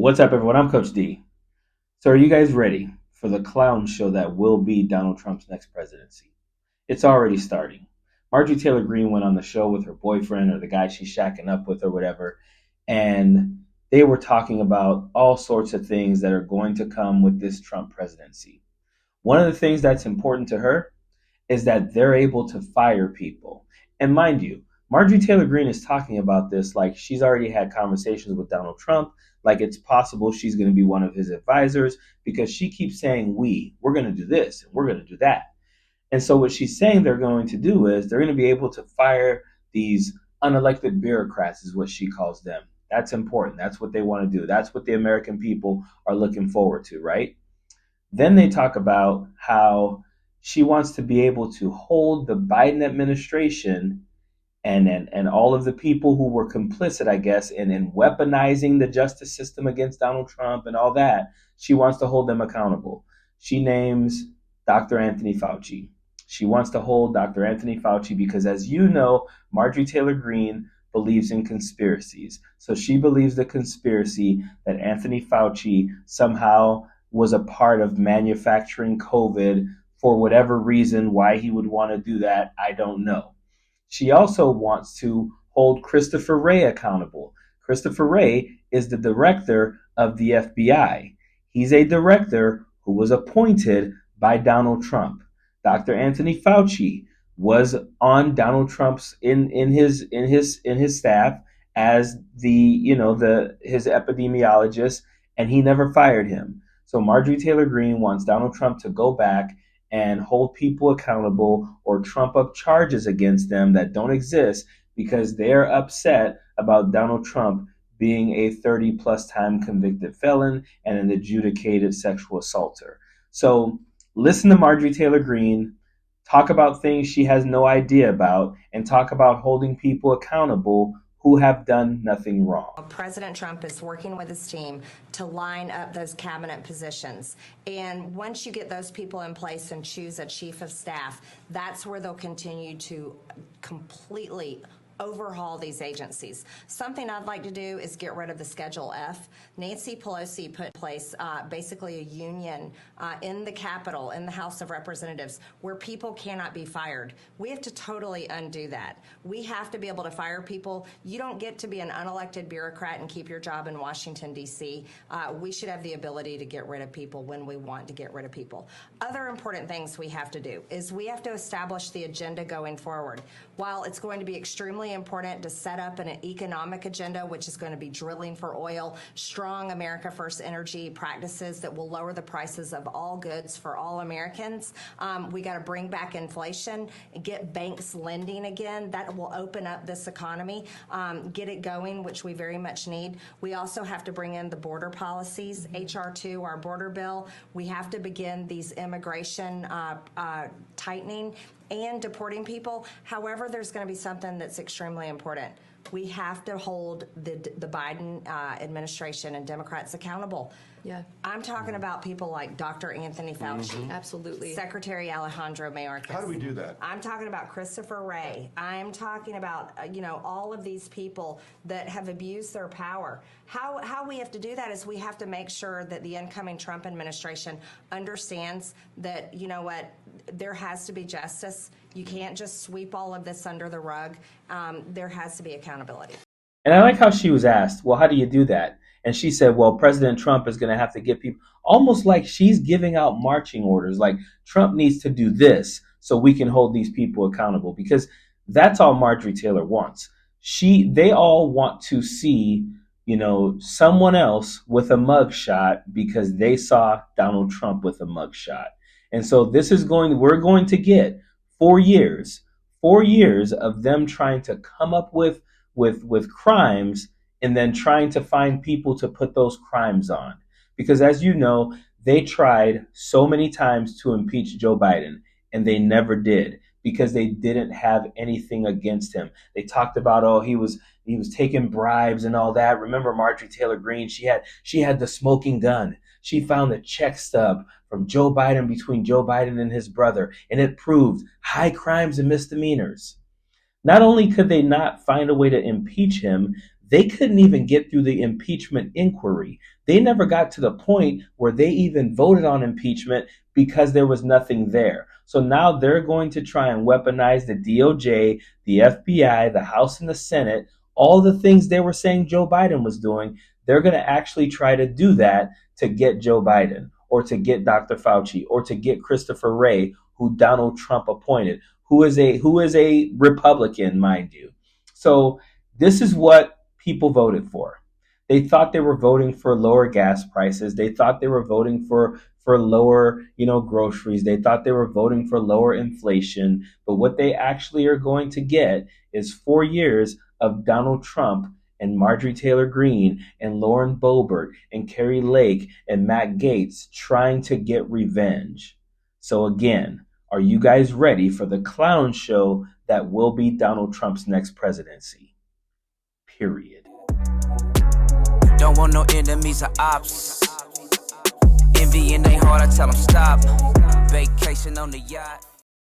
What's up, everyone? I'm Coach D. So, are you guys ready for the clown show that will be Donald Trump's next presidency? It's already starting. Marjorie Taylor Greene went on the show with her boyfriend or the guy she's shacking up with or whatever, and they were talking about all sorts of things that are going to come with this Trump presidency. One of the things that's important to her is that they're able to fire people. And mind you, Marjorie Taylor Greene is talking about this like she's already had conversations with Donald Trump, like it's possible she's going to be one of his advisors because she keeps saying, we're going to do this and we're going to do that. And so what she's saying they're going to do is they're going to be able to fire these unelected bureaucrats, is what she calls them. That's important. That's what they want to do. That's what the American people are looking forward to, right? Then they talk about how she wants to be able to hold the Biden administration and all of the people who were complicit, I guess, in weaponizing the justice system against Donald Trump and all that. She wants to hold them accountable. She names Dr. Anthony Fauci. She wants to hold Dr. Anthony Fauci because, as you know, Marjorie Taylor Greene believes in conspiracies. So she believes the conspiracy that Anthony Fauci somehow was a part of manufacturing COVID for whatever reason. Why he would want to do that, I don't know. She also wants to hold Christopher Wray accountable. Christopher Wray is the director of the FBI. He's a director who was appointed by Donald Trump. Dr. Anthony Fauci was on Donald Trump's in his staff as his epidemiologist, and he never fired him. So Marjorie Taylor Greene wants Donald Trump to go back and hold people accountable or trump up charges against them that don't exist because they're upset about Donald Trump being a 30-plus time convicted felon and an adjudicated sexual assaulter. So listen to Marjorie Taylor Greene, talk about things she has no idea about, and talk about holding people accountable who have done nothing wrong. President Trump is working with his team to line up those cabinet positions. And once you get those people in place and choose a chief of staff, that's where they'll continue to completely overhaul these agencies. Something I'd like to do is get rid of the Schedule F. Nancy Pelosi put in place basically a union in the Capitol, in the House of Representatives, where people cannot be fired. We have to totally undo that. We have to be able to fire people. You don't get to be an unelected bureaucrat and keep your job in Washington, D.C. We should have the ability to get rid of people when we want to get rid of people. Other important things we have to do is we have to establish the agenda going forward. While it's going to be extremely important to set up an economic agenda, which is going to be drilling for oil, strong America First energy practices that will lower the prices of all goods for all Americans. We got to bring back inflation, get banks lending again. That will open up this economy, get it going, which we very much need. We also have to bring in the border policies, HR 2, our border bill. We have to begin these immigration tightening and deporting people. However, there's going to be something that's extremely important. We have to hold the Biden administration and Democrats accountable. Yeah. I'm talking about people like Dr. Anthony Fauci. Absolutely. Secretary Alejandro Mayorkas. How do we do that? I'm talking about Christopher Wray. I'm talking about, all of these people that have abused their power. How we have to do that is we have to make sure that the incoming Trump administration understands that, there has to be justice. You can't just sweep all of this under the rug. There has to be accountability. And I like how she was asked, well, how do you do that? And she said, well, President Trump is going to have to get people, almost like she's giving out marching orders, like Trump needs to do this so we can hold these people accountable, because that's all Marjorie Taylor wants. They all want to see, someone else with a mugshot because they saw Donald Trump with a mugshot. And so we're going to get 4 years of them trying to come up with crimes and then trying to find people to put those crimes on. Because as you know, they tried so many times to impeach Joe Biden, and they never did because they didn't have anything against him. They talked about, he was taking bribes and all that. Remember Marjorie Taylor Greene? She had the smoking gun. She found the check stub from Joe Biden between Joe Biden and his brother, and it proved high crimes and misdemeanors. Not only could they not find a way to impeach him, They couldn't even get through the impeachment inquiry. They never got to the point where they even voted on impeachment because there was nothing there. So now they're going to try and weaponize the DOJ, the FBI, the House and the Senate, all the things they were saying Joe Biden was doing. They're going to actually try to do that to get Joe Biden or to get Dr. Fauci or to get Christopher Wray, who Donald Trump appointed, who is a Republican, mind you. So this is what people voted for. They thought they were voting for lower gas prices. They thought they were voting for lower, groceries. They thought they were voting for lower inflation. But what they actually are going to get is 4 years of Donald Trump and Marjorie Taylor Greene and Lauren Boebert and Carrie Lake and Matt Gaetz trying to get revenge. So again, are you guys ready for the clown show that will be Donald Trump's next presidency? Period. Don't want no enemies or ops. Envy in their heart, I tell them stop. Vacation on the yacht.